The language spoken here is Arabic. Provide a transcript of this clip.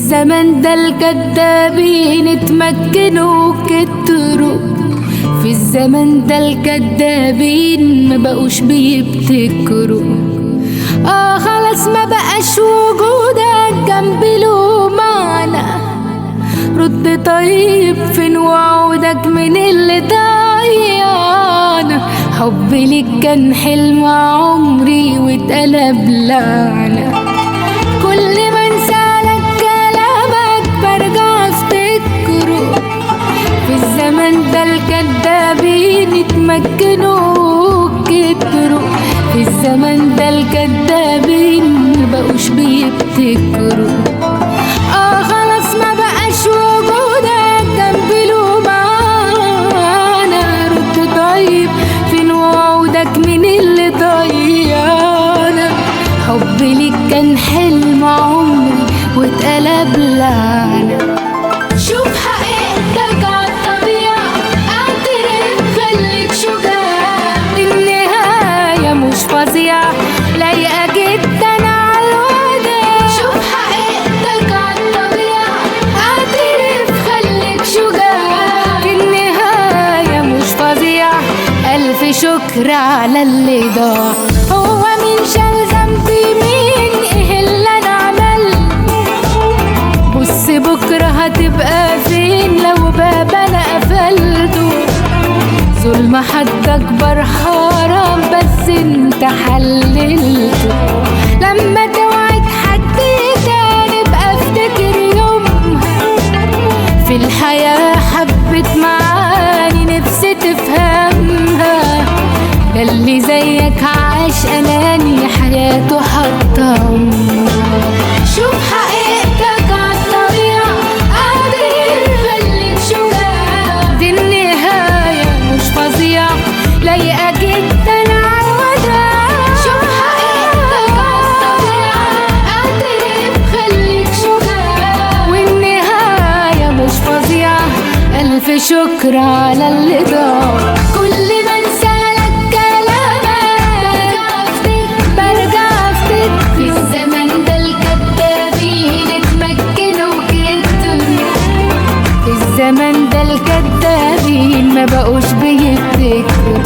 الزمن ده الكدابين اتمكنوا كتروا، في الزمن ده الكدابين ما بقوش بيبتكروا. خلاص ما بقاش وجودك جنبي له معنى. رد طيب فين وعودك من اللي ضيعنا؟ حبي ليك كان حلم عمري واتقلب لعنة. كل ما انسالك كلامك برجع افتكره، في الزمن ده الكدابين اتمكنوا كتروا، في الزمن ده الكدابين مبقوش بيبتكروا. خلاص ما بقاش وجودك جنبي له معنى. رد طيب فين وعودك من اللي ضيعنا؟ حبي ليك كان حلم عمري واتقلب لعنة. شوف حقيقتك عالطبيعة، اعترف خليك شجاع، النهاية مش فظيعة لايقة جدا عالوداع. شوف حقيقتك عالطبيعة، اعترف خليك شجاع، النهاية مش فظيعة. ألف شكر على اللي ضاع. هو مين شال ذنبي مين؟ ايه اللي انا عملته؟ بص بكرة هتبقى فين لو باب انا قفلته؟ ظلم حد اكبر حرام بس انت حللته. لما توعد حد تاني بقى افتكر يومها. في الحياة حبت معاني نفسي تفهمها، ده اللي زيك عاش اناني حياته حتى عمرها. شوف حقيقتك عالطبيعة، قادر خليك شجاع، دي النهاية مش فظيعة لايقة جدا عالوداع. شوف حقيقتك عالطبيعة، قادر خليك شجاع، والنهاية مش فظيعة. ألف شكر على اللي ضاع. كل ما انسالك كلامك برجع افتكر، في الزمن ده الكدابين اتمكنوا كتروا، في الزمن ده الكدابين ما بقوش بيفتكروا.